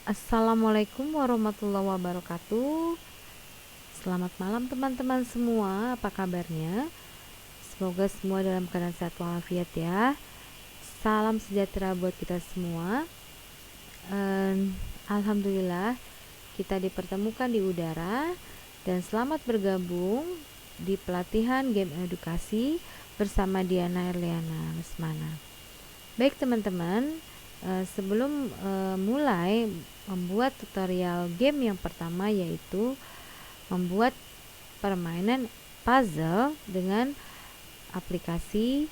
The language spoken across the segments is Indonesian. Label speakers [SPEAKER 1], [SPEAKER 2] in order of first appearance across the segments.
[SPEAKER 1] Assalamualaikum warahmatullahi wabarakatuh. Selamat malam teman-teman semua, apa kabarnya? Semoga semua dalam keadaan sehat walafiat ya. Salam sejahtera buat kita semua. Alhamdulillah kita dipertemukan di udara dan selamat bergabung di pelatihan game edukasi bersama Diana Erliana Lesmana. Baik teman-teman, sebelum mulai membuat tutorial game yang pertama, yaitu membuat permainan puzzle dengan aplikasi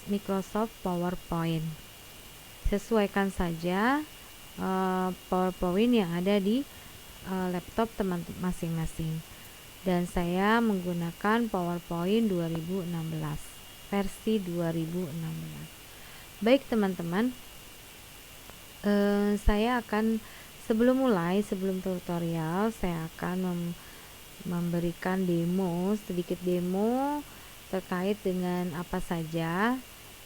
[SPEAKER 1] Microsoft PowerPoint. Sesuaikan saja PowerPoint yang ada di laptop teman masing-masing. Dan saya menggunakan PowerPoint 2016, versi 2016. Baik teman-teman, saya akan sebelum tutorial saya akan memberikan sedikit demo terkait dengan apa saja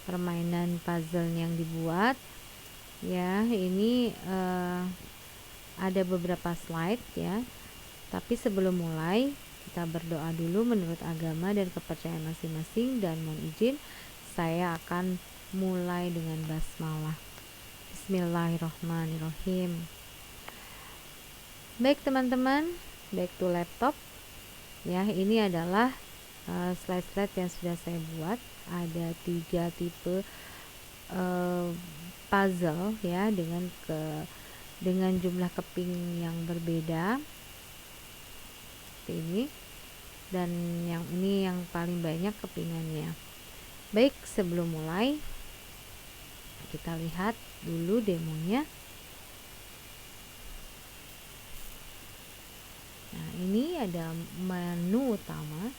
[SPEAKER 1] permainan puzzle yang dibuat ya. Ini ada beberapa slide ya, tapi sebelum mulai kita berdoa dulu menurut agama dan kepercayaan masing-masing, dan mohon izin saya akan mulai dengan basmalah. Bismillahirrahmanirrahim. Baik teman-teman, back to laptop ya. Ini adalah slide-slide yang sudah saya buat. Ada 3 tipe puzzle ya, dengan jumlah keping yang berbeda seperti ini, dan yang ini yang paling banyak kepingannya. Baik, sebelum mulai kita lihat dulu demonya. Nah, ini ada menu utama.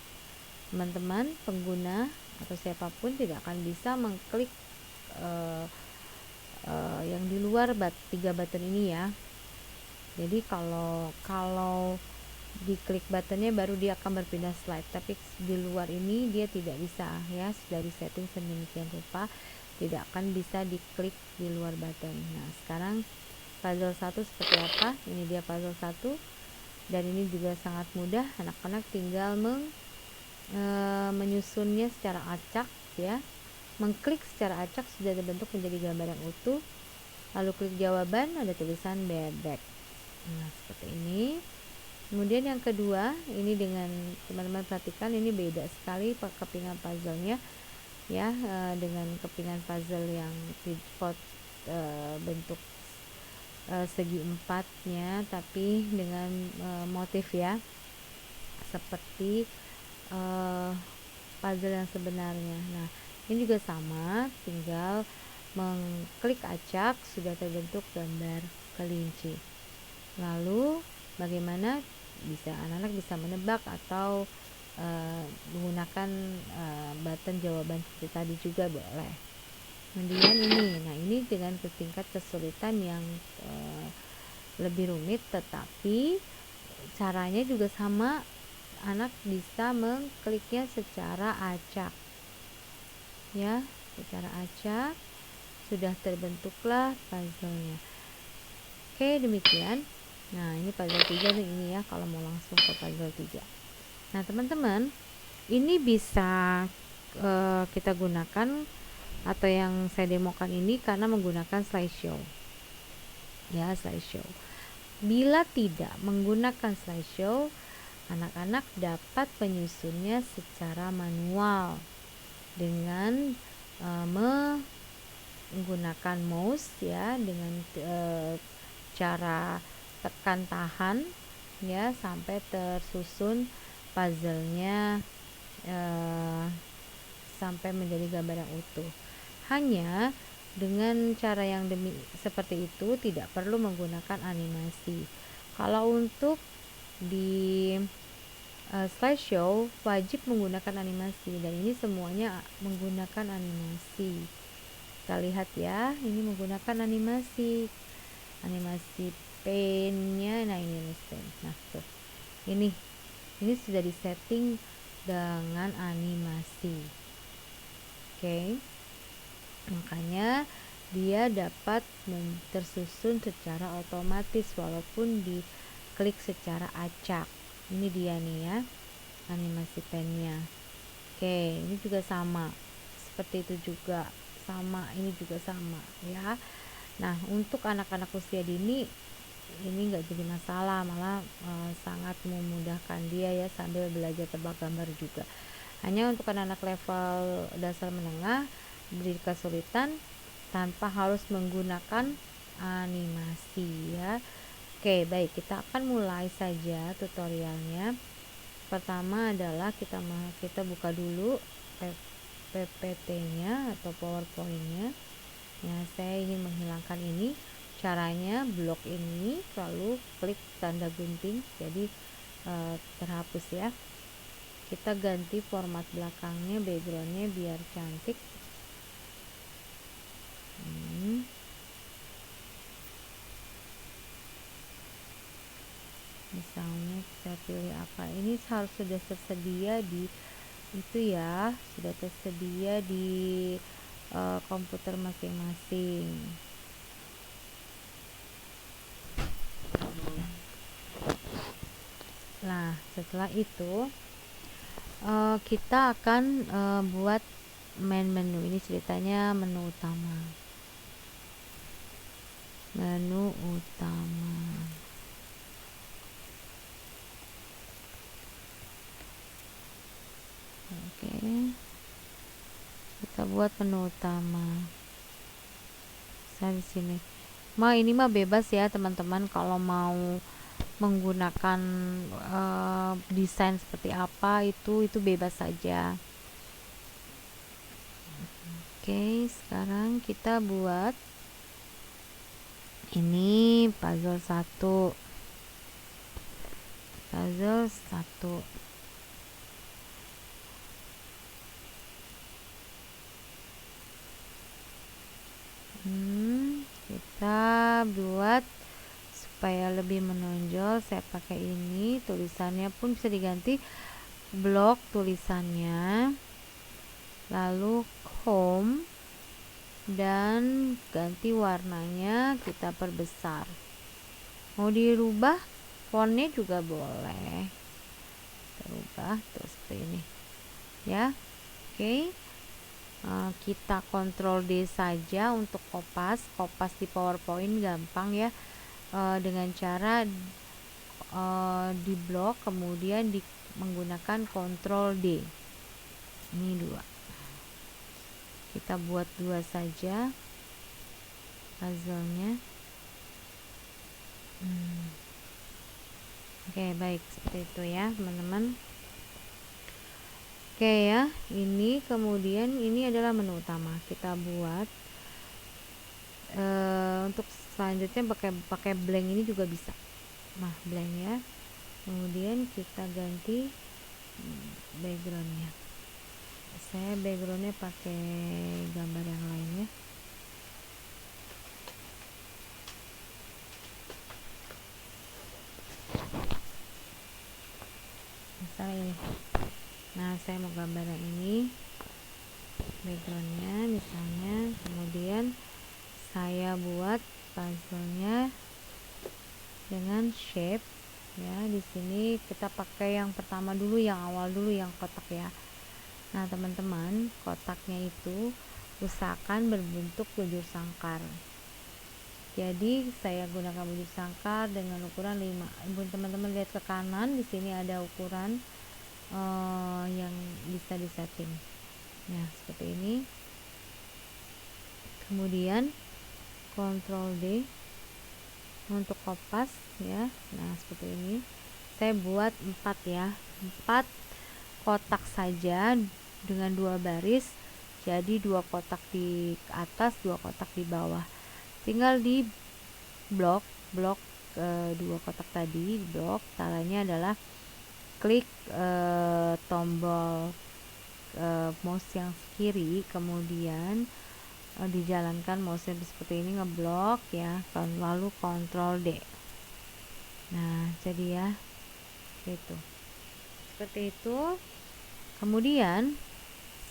[SPEAKER 1] Teman-teman pengguna atau siapapun tidak akan bisa mengklik yang di luar 3 button ini ya. Jadi kalau diklik buttonnya baru dia akan berpindah slide, tapi di luar ini dia tidak bisa ya, sudah disetting sedemikian rupa tidak akan bisa diklik di luar button. Nah, sekarang puzzle 1 seperti apa? Ini dia puzzle 1, dan ini juga sangat mudah, anak-anak tinggal menyusunnya secara acak ya. Mengklik secara acak sudah terbentuk menjadi gambar yang utuh, lalu klik jawaban, ada tulisan bebek. Nah, seperti ini. Kemudian yang kedua, ini dengan teman-teman perhatikan, ini beda sekali kepingan puzzle-nya ya, dengan kepingan puzzle yang bentuk segi empatnya, tapi dengan motif ya, seperti puzzle yang sebenarnya. Nah, ini juga sama, tinggal mengklik acak sudah terbentuk gambar kelinci. Lalu bagaimana anak-anak bisa menebak atau menggunakan button jawaban seperti tadi juga boleh. Kemudian ini dengan tingkat kesulitan yang lebih rumit, tetapi caranya juga sama, anak bisa mengkliknya secara acak ya, secara acak sudah terbentuklah puzzle-nya. Oke, demikian. Nah, ini puzzle 3 ini ya, kalau mau langsung ke puzzle 3. Nah, teman-teman, ini bisa kita gunakan, atau yang saya demokan ini karena menggunakan slideshow ya, slideshow. Bila tidak menggunakan slideshow, anak-anak dapat menyusunnya secara manual dengan menggunakan mouse ya, dengan cara tekan tahan ya, sampai tersusun puzzle-nya sampai menjadi gambar yang utuh. Hanya dengan cara yang seperti itu tidak perlu menggunakan animasi. Kalau untuk di slideshow wajib menggunakan animasi, dan ini semuanya menggunakan animasi. Kita lihat ya, ini menggunakan animasi pen-nya. Nah, ini pen. Nah, tuh. Ini sudah disetting dengan animasi. Oke. Makanya dia dapat tersusun secara otomatis walaupun diklik secara acak. Ini dia nih ya, animasi pennya. Oke, ini juga sama, seperti itu juga sama, ini juga sama ya. Nah, untuk anak-anak usia dini ini nggak jadi masalah, malah sangat memudahkan dia ya, sambil belajar tebak gambar juga. Hanya untuk anak-anak level dasar menengah beri kesulitan tanpa harus menggunakan animasi ya. Oke, baik, kita akan mulai saja tutorialnya. Pertama adalah kita buka dulu PPT-nya atau PowerPoint-nya. Ya, saya ingin menghilangkan ini. Caranya blok ini lalu klik tanda gunting, jadi terhapus ya. Kita ganti format belakangnya, backgroundnya biar cantik. Misalnya kita pilih apa, ini harus sudah tersedia di itu ya, sudah tersedia di komputer masing-masing. Nah, setelah itu kita akan buat main menu. Ini ceritanya menu utama. Menu utama. Oke. Kita buat menu utama. Saya di sini. Ini mah bebas ya teman-teman, kalau mau menggunakan desain seperti apa itu bebas saja. Oke, sekarang kita buat ini puzzle 1. Kita buat supaya lebih menonjol, saya pakai ini, tulisannya pun bisa diganti blok tulisannya, lalu home, dan ganti warnanya kita perbesar. Mau dirubah fontnya juga boleh, kita rubah terus seperti ini ya. Oke. Kita Ctrl D saja untuk kopas di PowerPoint gampang ya, dengan cara di blok kemudian menggunakan Ctrl D. Ini 2, kita buat 2 saja puzzle-nya. Oke, baik, seperti itu ya teman-teman. Oke ya, ini kemudian ini adalah menu utama. Kita buat untuk selanjutnya pakai blank ini juga bisa. Nah, blank ya. Kemudian kita ganti backgroundnya. Saya backgroundnya pakai gambar yang lain ya. Misalnya ini. Nah, saya mau gambar yang ini backgroundnya misalnya, kemudian saya buat puzzle-nya dengan shape ya. Di sini kita pakai yang pertama dulu, yang awal dulu, yang kotak ya. Nah teman-teman, kotaknya itu usahakan berbentuk bujur sangkar. Jadi saya gunakan bujur sangkar dengan ukuran 5. Teman-teman lihat ke kanan, di sini ada ukuran yang bisa disetting. Nah, seperti ini. Kemudian Ctrl D untuk kopas ya. Nah, seperti ini. Saya buat 4 ya. 4 kotak saja dengan 2 baris. Jadi 2 kotak di atas, 2 kotak di bawah. Tinggal di blok 2 kotak tadi, di blok caranya adalah klik tombol mouse yang kiri, kemudian dijalankan mouse-nya seperti ini, ngeblok ya, lalu Ctrl D. Nah, jadi ya seperti itu. Kemudian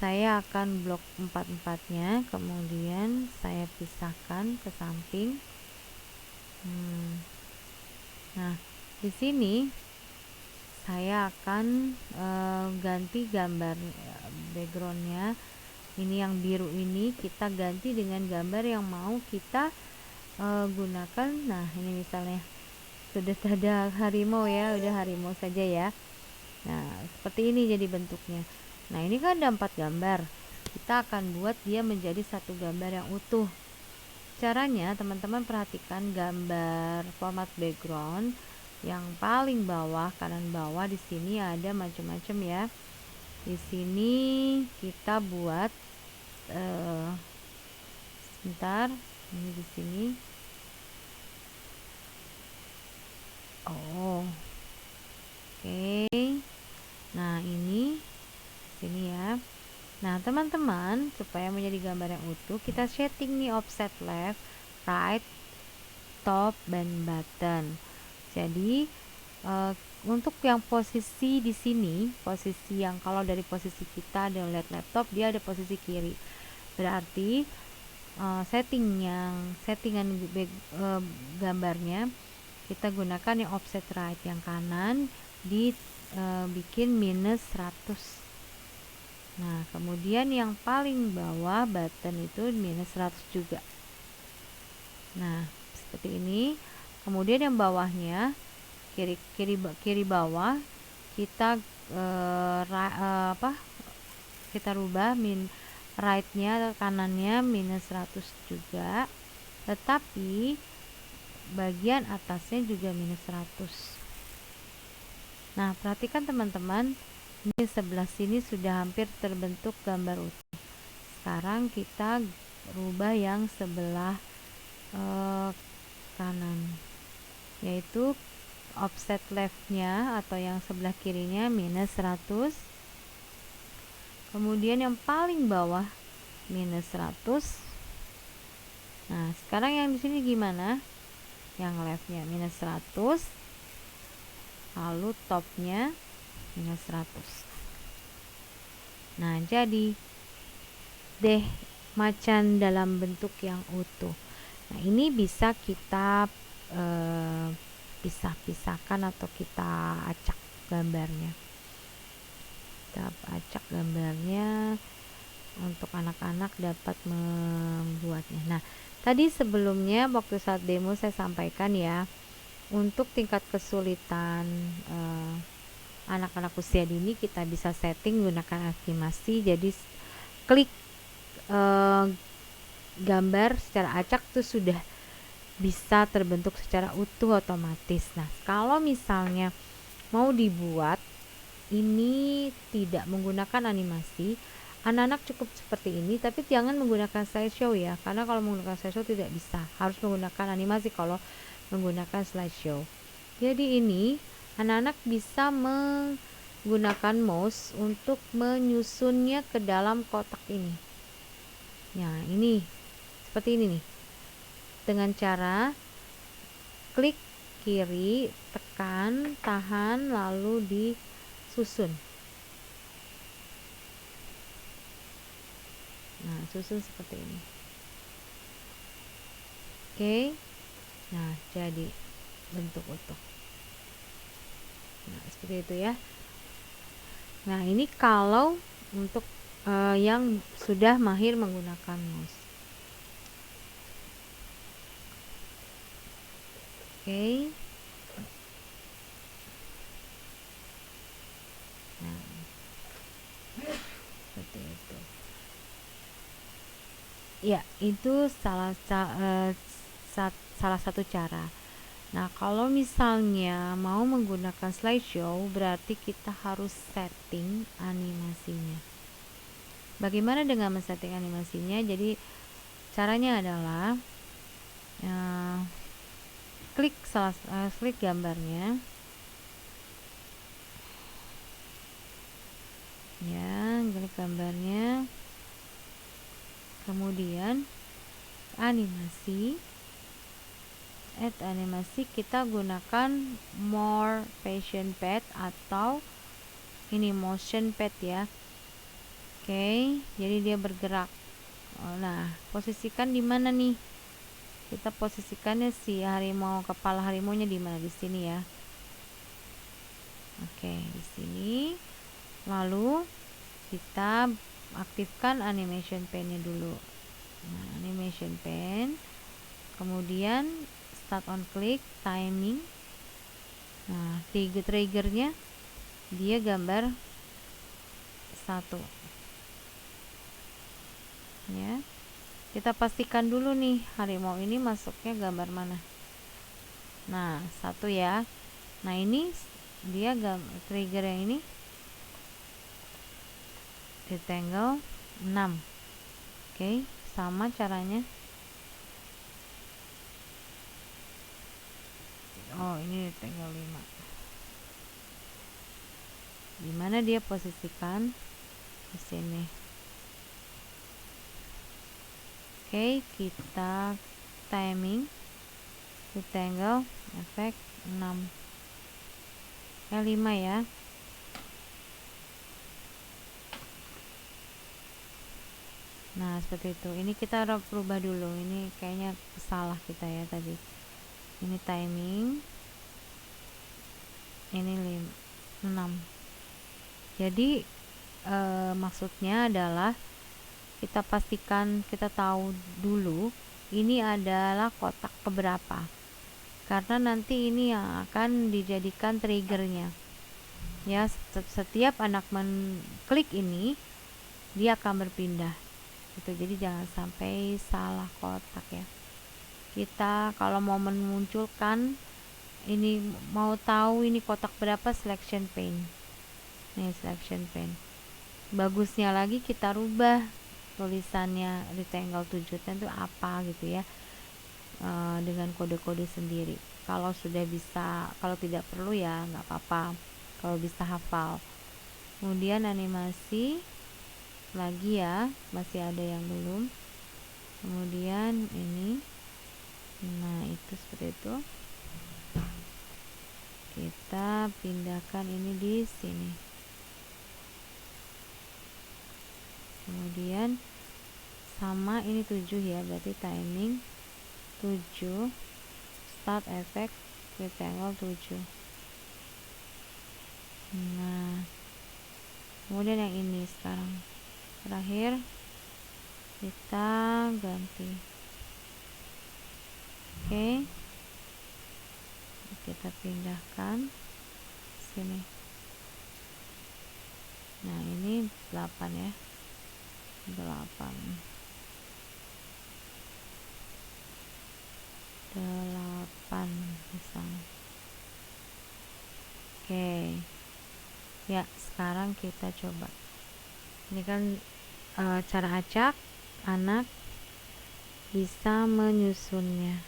[SPEAKER 1] saya akan blok 4-4-nya, kemudian saya pisahkan ke samping. Nah, di sini saya akan ganti gambar backgroundnya. Ini yang biru ini kita ganti dengan gambar yang mau kita gunakan. Nah, ini misalnya sudah ada harimau ya, udah harimau saja ya. Nah, seperti ini jadi bentuknya. Nah, ini kan ada 4 gambar. Kita akan buat dia menjadi satu gambar yang utuh. Caranya, teman-teman perhatikan gambar format background yang paling bawah, kanan bawah. Di sini ada macam-macam ya. Di sini kita buat sebentar, ini di sini. Oke. Nah, ini sini ya. Nah, teman-teman, supaya menjadi gambar yang utuh, kita setting nih offset left, right, top, dan button. Jadi untuk yang posisi di sini, posisi yang kalau dari posisi kita dan lihat laptop, dia ada posisi kiri. Berarti settingan gambarnya kita gunakan yang offset right, yang kanan bikin minus 100. Nah, kemudian yang paling bawah button itu minus 100 juga. Nah, seperti ini. Kemudian yang bawahnya kiri bawah kita kita rubah right-nya, kanannya minus 100 juga, tetapi bagian atasnya juga minus 100. Nah, perhatikan teman-teman, ini sebelah sini sudah hampir terbentuk gambar utuh. Sekarang kita rubah yang sebelah kanan, yaitu offset left-nya atau yang sebelah kirinya minus 100. Kemudian yang paling bawah minus 100. Nah, sekarang yang di sini gimana? Yang left-nya minus 100, lalu top-nya minus 100. Nah, jadi deh macan dalam bentuk yang utuh. Nah, ini bisa kita pisah-pisahkan atau kita acak gambarnya. Kita acak gambarnya untuk anak-anak dapat membuatnya. Nah, tadi sebelumnya waktu saat demo saya sampaikan ya, untuk tingkat kesulitan anak-anak usia dini kita bisa setting gunakan animasi. Jadi klik gambar secara acak tuh sudah bisa terbentuk secara utuh otomatis. Nah, kalau misalnya mau dibuat ini tidak menggunakan animasi, anak-anak cukup seperti ini, tapi jangan menggunakan slideshow ya, karena kalau menggunakan slideshow tidak bisa, harus menggunakan animasi kalau menggunakan slideshow. Jadi ini anak-anak bisa menggunakan mouse untuk menyusunnya ke dalam kotak ini. Nah, ini seperti ini nih, dengan cara klik kiri, tekan, tahan, lalu disusun. Nah, susun seperti ini. Oke. Nah, jadi bentuk utuh. Nah, seperti itu ya. Nah, ini kalau untuk yang sudah mahir menggunakan mouse. Oke. Nah, seperti itu. Ya, itu salah satu cara. Nah, kalau misalnya mau menggunakan slideshow, berarti kita harus setting animasinya. Bagaimana dengan men-setting animasinya? Jadi caranya adalah klik gambarnya, ya, klik gambarnya, kemudian animasi, add animasi, kita gunakan more passion pad atau ini motion pad ya. Oke, jadi dia bergerak. Nah, posisikan di mana nih? Kita posisikannya si harimau, kepala harimaunya di mana? Di sini ya. Oke, di sini. Lalu kita aktifkan animation pen-nya dulu. Nah, animation pen. Kemudian start on click, timing. Nah, triggernya dia gambar 1 ya. Kita pastikan dulu nih harimau ini masuknya gambar mana. Nah, 1 ya. Nah, ini dia trigger yang ini rectangle 6. Oke, sama caranya. Oh, ini rectangle 5. Dimana dia posisikan di sini. Oke, kita timing rectangle efek 6 5 ya. Nah, seperti itu. Ini kita rubah dulu. Ini kayaknya salah kita ya tadi. Ini timing. Ini 6. Jadi maksudnya adalah kita pastikan, kita tahu dulu ini adalah kotak keberapa, karena nanti ini yang akan dijadikan triggernya ya. Setiap anak mengklik ini dia akan berpindah gitu. Jadi jangan sampai salah kotak ya. Kita kalau mau memunculkan ini, mau tahu ini kotak berapa, selection pane. Nih, selection pane. Bagusnya lagi kita rubah tulisannya rectangle 7 itu apa gitu ya, dengan kode-kode sendiri. Kalau sudah bisa, kalau tidak perlu ya nggak apa-apa, kalau bisa hafal. Kemudian animasi lagi ya, masih ada yang belum. Kemudian ini, nah itu seperti itu. Kita pindahkan ini di sini. Kemudian sama ini 7 ya, berarti timing 7, start effect rectangle 7. Nah, kemudian yang ini sekarang terakhir kita ganti. Oke, kita pindahkan sini. Nah, ini 8 ya, 8 misalnya. Oke ya, sekarang kita coba. Ini kan cara acak anak bisa menyusunnya.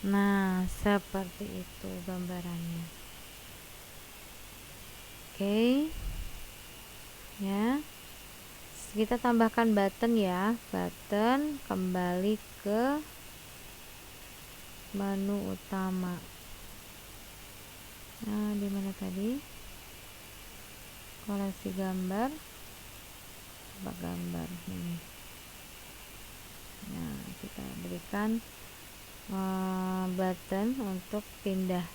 [SPEAKER 1] Nah, seperti itu gambarannya. Oke ya, kita tambahkan button ya. Button, kembali ke menu utama. Nah, di mana tadi? Koleksi gambar, coba gambar ini. Nah, kita berikan button untuk pindah.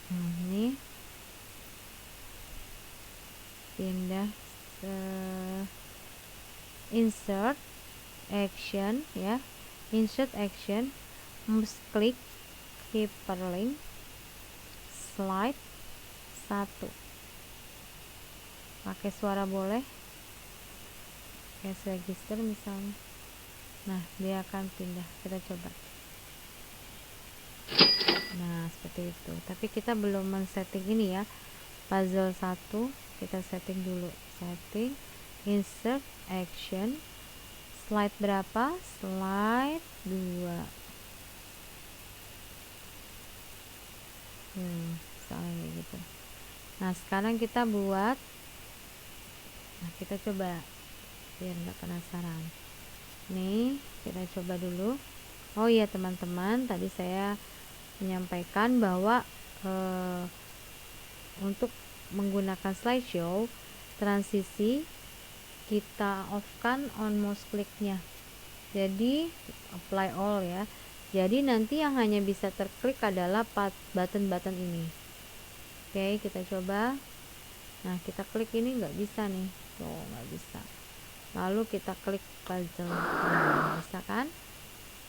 [SPEAKER 1] Ini pindah insert action ya, insert action, mouse click, hyperlink, slide 1. Pakai suara boleh, cash register misalnya. Nah, dia akan pindah. Kita coba. Nah, seperti itu. Tapi kita belum men-setting ini ya, puzzle 1. Kita setting dulu. Setting, insert action, slide berapa? Slide 2. Misalnya gitu. Nah, sekarang kita buat. Nah, kita coba biar nggak penasaran. Nih, kita coba dulu. Oh iya teman-teman, tadi saya menyampaikan bahwa untuk menggunakan slideshow, transisi kita off kan on mouse clicknya, jadi apply all ya, jadi nanti yang hanya bisa terklik adalah button-button ini. Oke, kita coba. Nah, kita klik ini nggak bisa nih, tuh nggak bisa. Lalu kita klik puzzle, nah, bisa kan?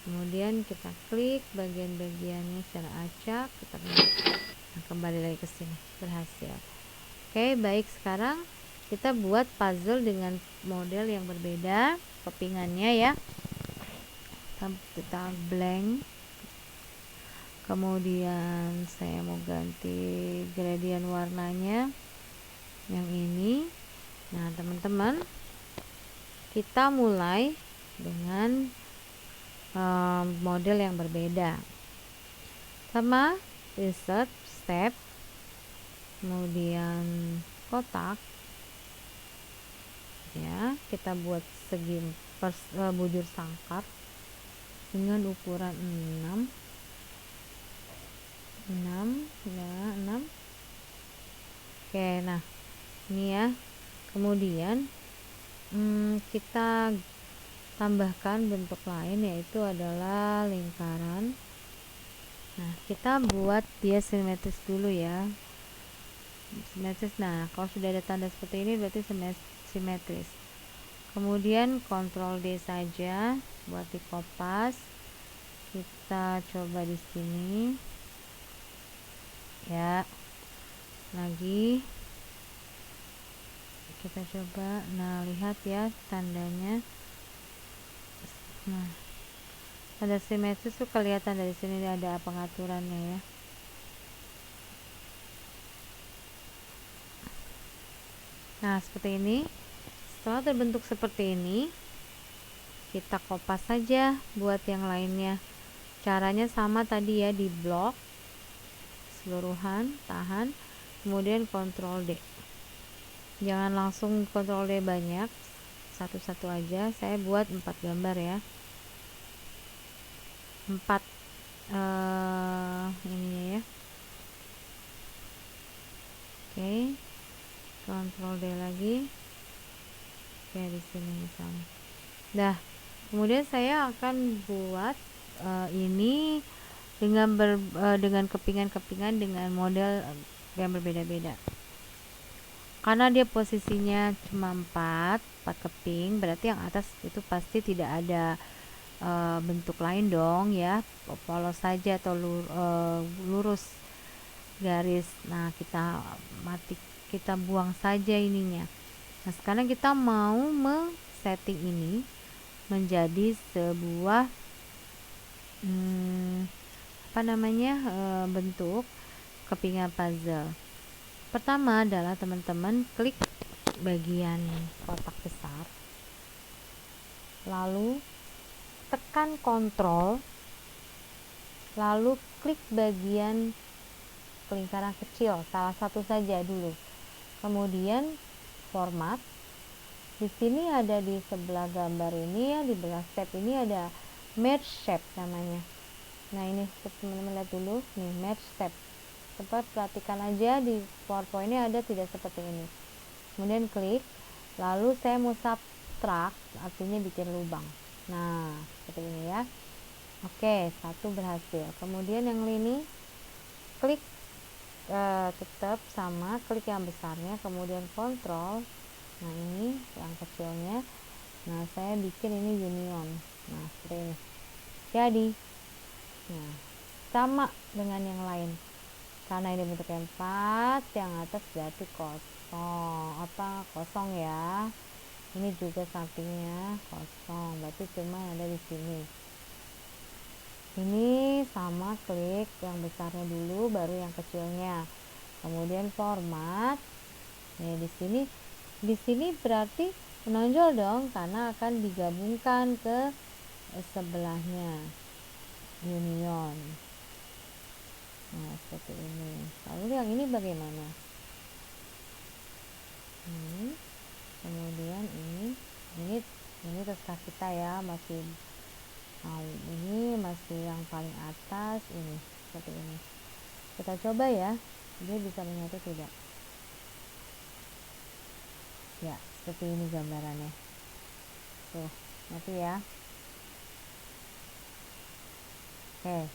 [SPEAKER 1] Kemudian kita klik bagian-bagiannya secara acak, kita klik. Nah, kembali lagi ke sini, berhasil. Oke, baik, sekarang kita buat puzzle dengan model yang berbeda, kepingannya ya. Kita blank, kemudian saya mau ganti gradient warnanya yang ini. Nah, teman-teman, kita mulai dengan model yang berbeda. Sama insert step, kemudian kotak ya, kita buat segi bujur sangkar dengan ukuran 6 ya, 6. Oke, nah ini ya. Kemudian kita tambahkan bentuk lain, yaitu adalah lingkaran. Nah, kita buat dia simetris dulu ya, simetris. Nah, kalau sudah ada tanda seperti ini berarti simetris. Kemudian Ctrl D saja buat di kopas. Kita coba di sini ya, lagi kita coba. Nah, lihat ya tandanya. Nah, tanda simetris tuh kelihatan dari sini, ada pengaturannya ya. Nah, seperti ini. Setelah terbentuk seperti ini, kita kopas saja buat yang lainnya. Caranya sama tadi ya, di blok keseluruhan, tahan, kemudian Ctrl D. Jangan langsung Ctrl D banyak, satu-satu aja. Saya buat 4 gambar ya, 4 ininya ya. Oke, Ctrl D lagi. Oke, di sini misalnya. Nah, kemudian saya akan buat ini dengan kepingan-kepingan dengan model yang berbeda-beda. Karena dia posisinya cuma 4 keping, berarti yang atas itu pasti tidak ada bentuk lain dong ya, polos saja atau lurus garis. Nah, kita buang saja ininya. Nah, sekarang kita mau setting ini menjadi sebuah bentuk kepingan puzzle. Pertama adalah teman-teman klik bagian kotak besar, lalu tekan Ctrl, lalu klik bagian lingkaran kecil, salah satu saja dulu. Kemudian format. Di sini ada di sebelah gambar ini ya, di belah step ini ada merge shape namanya. Nah, ini teman-teman lihat dulu nih, merge step. Cepat perhatikan aja di PowerPoint ini ada tidak seperti ini. Kemudian klik, lalu saya mau subtract, artinya bikin lubang. Nah, seperti ini ya. Oke, satu berhasil. Kemudian yang ini klik tetap sama, klik yang besarnya, kemudian kontrol. Nah, ini yang kecilnya. Nah, saya bikin ini union. Nah, seperti ini. Jadi, nah, sama dengan yang lain. Karena ini bentuknya 4, yang atas berarti kosong ya. Ini juga sampingnya kosong, berarti cuma ada di sini. Ini sama, klik yang besarnya dulu, baru yang kecilnya. Kemudian format. Nah, di sini berarti menonjol dong, karena akan digabungkan ke sebelahnya, union. Nah, seperti ini. Lalu yang ini bagaimana? Kemudian ini terserah kita ya, ini masih yang paling atas, ini seperti ini. Kita coba ya, dia bisa menyatu tidak. Ya, seperti ini gambarannya. Tuh, nanti ya. Oke,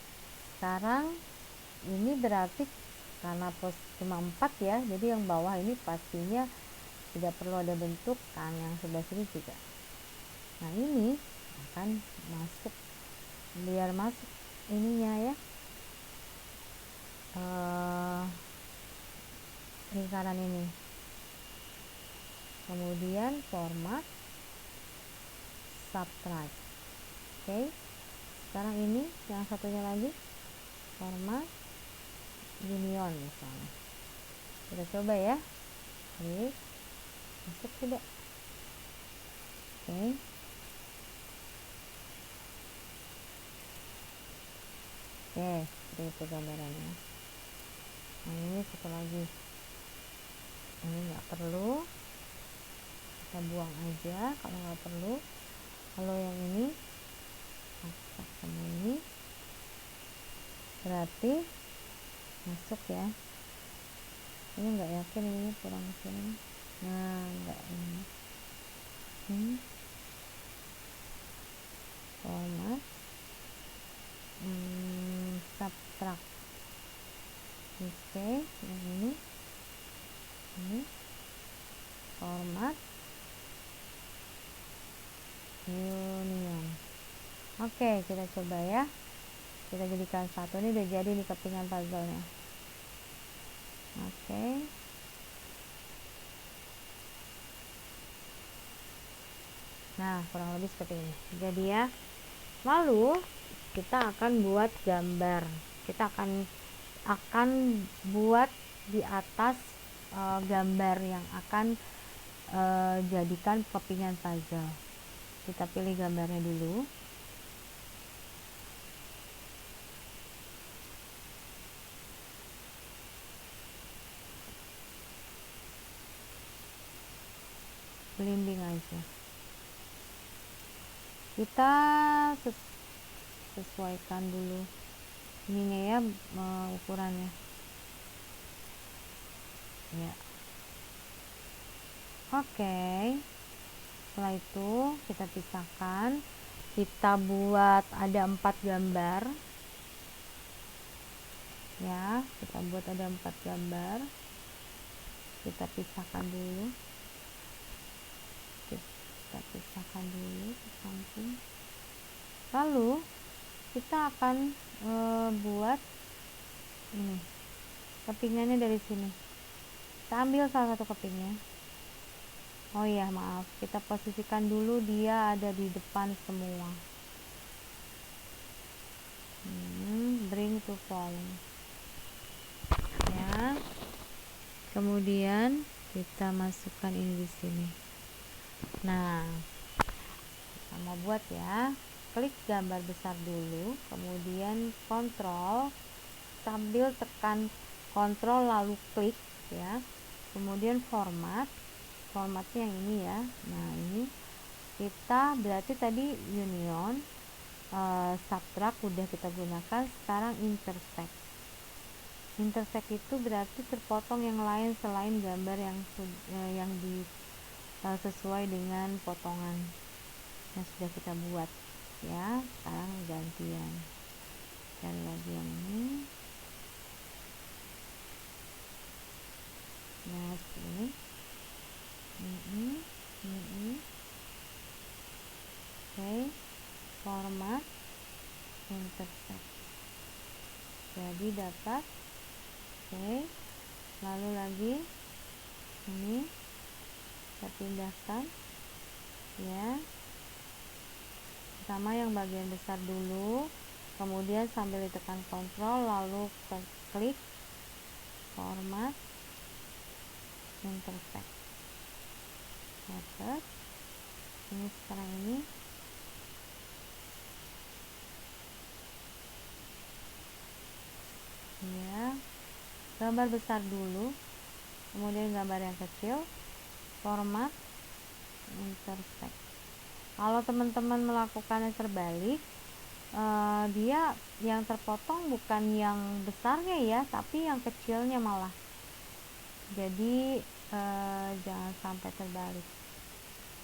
[SPEAKER 1] sekarang ini berarti karena pos cuma 4 ya, jadi yang bawah ini pastinya tidak perlu ada bentuk kan, yang sebelah sini juga. Nah, ini akan masuk, biar masuk ininya ya, lingkaran ini. Kemudian format, subtract. Oke, sekarang ini yang satunya lagi, format union misalnya. Kita coba ya, klik, masuk tidak? Oke, seperti itu gambarannya. Nah, ini satu lagi, ini nggak perlu, kita buang aja kalau nggak perlu. Kalau yang ini masuk sama ini berarti masuk ya. Ini nggak yakin, ini kurang sini. Nah, nggak ini. Format, subtract. Oke, yang ini format union. Oke, kita coba ya, kita jadikan satu. Ini udah jadi nih kepingan puzzle-nya. Oke, nah kurang lebih seperti ini jadi ya. Lalu kita akan buat gambar, kita akan buat di atas gambar yang akan jadikan kepingan puzzle. Kita pilih gambarnya dulu. Belimbing aja, kita sesuaikan dulu ininya ya, ukurannya ya. Oke, setelah itu kita pisahkan, kita buat ada 4 gambar ya, kita buat ada 4 gambar, kita pisahkan dulu, ke samping. Lalu kita akan buat ini kepingannya dari sini. Kita ambil salah satu kepingnya. Oh iya, maaf, kita posisikan dulu dia ada di depan semua. Bring to front ya. Kemudian kita masukkan ini di sini. Nah, kita mau buat ya, klik gambar besar dulu, kemudian kontrol, sambil tekan kontrol lalu klik ya, kemudian formatnya yang ini ya. Nah, ini kita berarti tadi union, subtract udah kita gunakan, sekarang intersect itu berarti terpotong yang lain selain gambar yang sesuai dengan potongan yang sudah kita buat ya. Sekarang gantian, cari lagi yang ini. Nah, ini oke, format intersect jadi dapat. Oke, lalu lagi ini kita pindahkan ya, sama yang bagian besar dulu, kemudian sambil ditekan kontrol lalu klik format intersect. Dapat ini. Sekarang ini ya, gambar besar dulu, kemudian gambar yang kecil, format intersect. Kalau teman-teman melakukannya terbalik, dia yang terpotong bukan yang besarnya ya, tapi yang kecilnya malah. Jadi jangan sampai terbalik.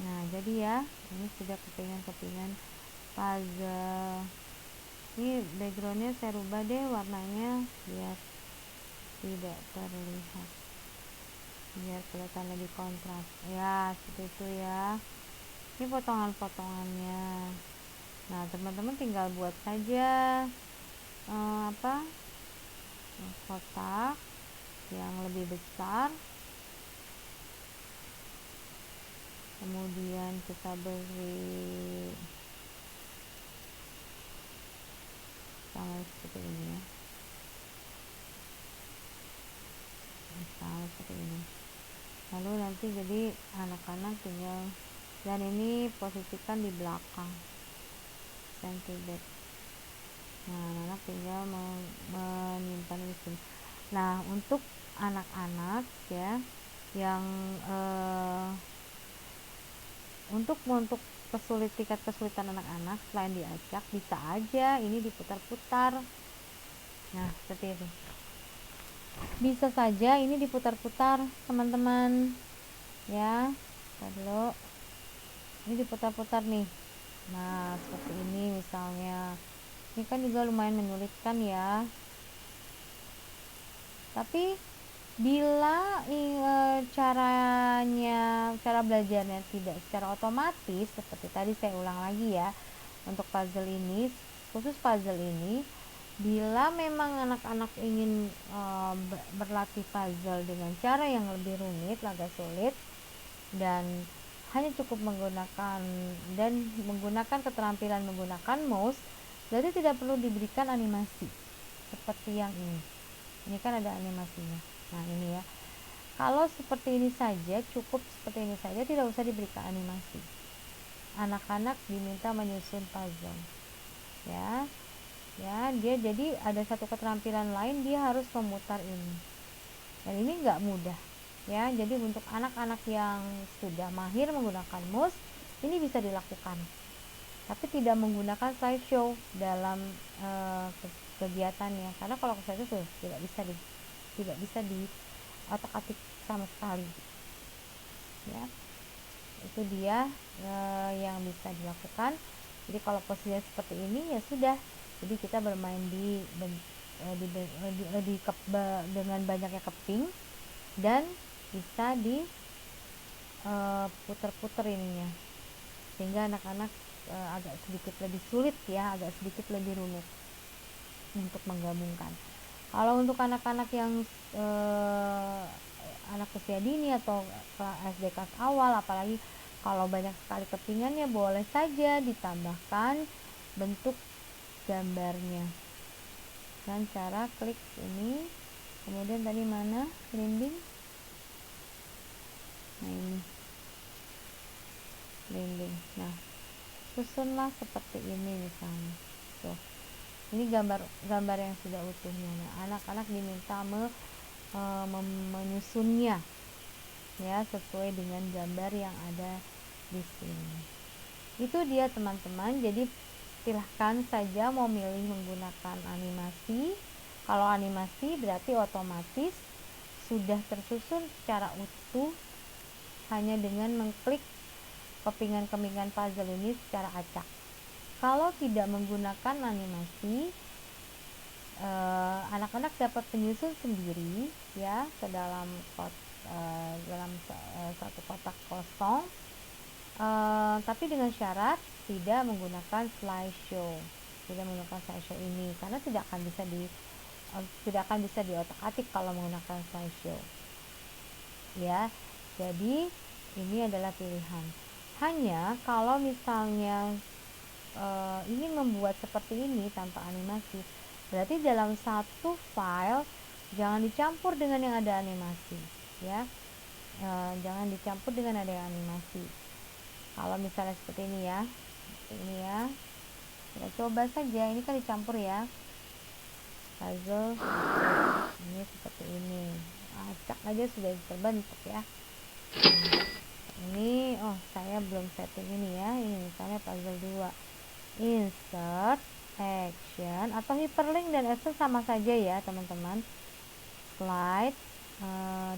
[SPEAKER 1] Nah jadi ya, ini sudah kepingan puzzle. Ini backgroundnya saya rubah deh warnanya biar tidak terlihat, biar kelihatan lebih kontras ya, seperti itu ya. Ini potongan-potongannya. Nah teman-teman tinggal buat saja kotak yang lebih besar, kemudian kita beri sama seperti ini ya, sama seperti ini. Lalu nanti jadi anak-anak tinggal, dan ini posisikan di belakang center back. Nah anak tinggal menyimpan di sini. Nah untuk anak-anak ya yang untuk tingkat kesulitan anak-anak, selain diacak bisa aja ini diputar-putar. Nah seperti itu, bisa saja ini diputar-putar teman-teman ya. Lalu ini diputar-putar nih. Nah seperti ini misalnya, ini kan juga lumayan menyulitkan ya, tapi bila cara belajarnya tidak secara otomatis, seperti tadi saya ulang lagi ya, untuk puzzle ini, khusus puzzle ini, bila memang anak-anak ingin berlatih puzzle dengan cara yang lebih rumit, agak sulit, dan hanya cukup menggunakan keterampilan menggunakan mouse, jadi tidak perlu diberikan animasi seperti yang ini. Ini kan ada animasinya. Nah ini ya, kalau seperti ini saja, cukup seperti ini saja, tidak usah diberikan animasi. Anak-anak diminta menyusun puzzle ya, dia jadi ada satu keterampilan lain, dia harus memutar ini, dan ini nggak mudah ya. Jadi untuk anak-anak yang sudah mahir menggunakan mouse, ini bisa dilakukan, tapi tidak menggunakan slideshow dalam kegiatannya, karena kalau slideshow tidak bisa di otak-atik sama sekali ya. Itu dia yang bisa dilakukan. Jadi kalau posisinya seperti ini ya sudah, jadi kita bermain dengan banyaknya keping, dan bisa di puter-puter ininya, sehingga anak-anak agak sedikit lebih sulit ya, agak sedikit lebih rumit untuk menggabungkan. Kalau untuk anak-anak yang anak usia dini atau SD kelas awal, apalagi kalau banyak sekali kepingannya, boleh saja ditambahkan bentuk gambarnya dengan cara klik ini. Kemudian tadi mana blending, nah ini blending. Nah susunlah seperti ini misalnya. Tuh, ini gambar yang sudah utuhnya. Nah anak-anak diminta menyusunnya ya sesuai dengan gambar yang ada di sini. Itu dia teman-teman. Jadi silahkan saja mau milih menggunakan animasi. Kalau animasi berarti otomatis sudah tersusun secara utuh hanya dengan mengklik kepingan-kepingan puzzle ini secara acak. Kalau tidak menggunakan animasi, anak-anak dapat menyusun sendiri ya ke dalam satu kotak kosong, tapi dengan syarat tidak menggunakan slideshow ini, karena tidak akan bisa diotak-atik kalau menggunakan slideshow ya. Jadi ini adalah pilihan. Hanya kalau misalnya ingin membuat seperti ini tanpa animasi, berarti dalam satu file jangan dicampur dengan yang ada animasi ya. Jangan dicampur dengan ada yang animasi. Kalau misalnya seperti ini ya, kita coba saja. Ini kan dicampur ya, puzzle ini seperti ini, acak aja sudah terbentuk ya. Nah, ini saya belum setting ini ya. Ini misalnya puzzle 2, insert, action, atau hyperlink dan action sama saja ya teman-teman. Slide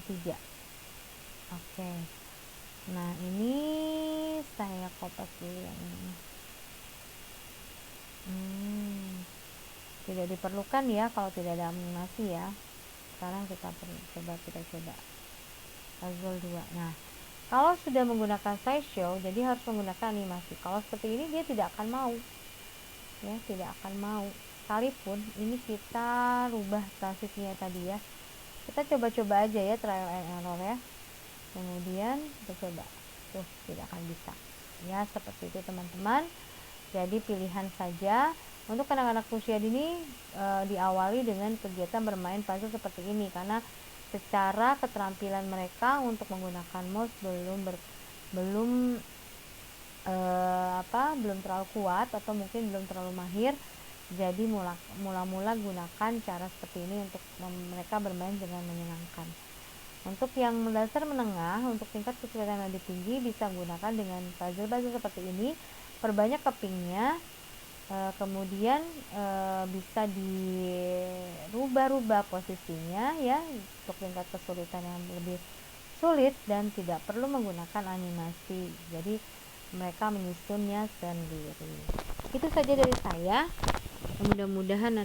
[SPEAKER 1] 3. Oke. Nah, ini saya kopas dulu yang ini. Tidak diperlukan ya kalau tidak ada animasi ya. Sekarang kita coba puzzle 2. Nah, kalau sudah menggunakan slideshow, jadi harus menggunakan animasi. Kalau seperti ini dia tidak akan mau, ya, tidak akan mau. Sekalipun ini kita rubah transisinya tadi ya, kita coba-coba aja ya, trial and error ya. Kemudian kita coba, tuh tidak akan bisa. Ya seperti itu teman-teman. Jadi pilihan saja. Untuk anak-anak usia dini diawali dengan kegiatan bermain puzzle seperti ini, karena secara keterampilan mereka untuk menggunakan mouse belum terlalu kuat atau mungkin belum terlalu mahir. Jadi mula-mula gunakan cara seperti ini untuk mereka bermain dengan menyenangkan. Untuk yang dasar menengah, untuk tingkat kesulitan lebih tinggi, bisa gunakan dengan puzzle-puzzle seperti ini. Perbanyak kepingnya, kemudian bisa dirubah-rubah posisinya ya untuk tingkat kesulitan yang lebih sulit, dan tidak perlu menggunakan animasi. Jadi mereka menyusunnya sendiri. Itu saja dari saya. Mudah-mudahan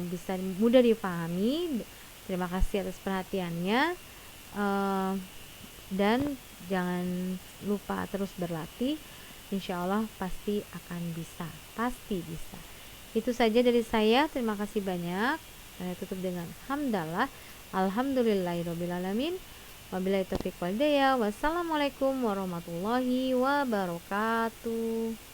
[SPEAKER 1] bisa mudah dipahami. Terima kasih atas perhatiannya, dan jangan lupa terus berlatih. Insya Allah pasti akan bisa, pasti bisa. Itu saja dari saya. Terima kasih banyak. Saya tutup dengan hamdalah, alhamdulillahirobbilalamin, wabillahi taufiq wal hidayah. Wassalamualaikum warahmatullahi wabarakatuh.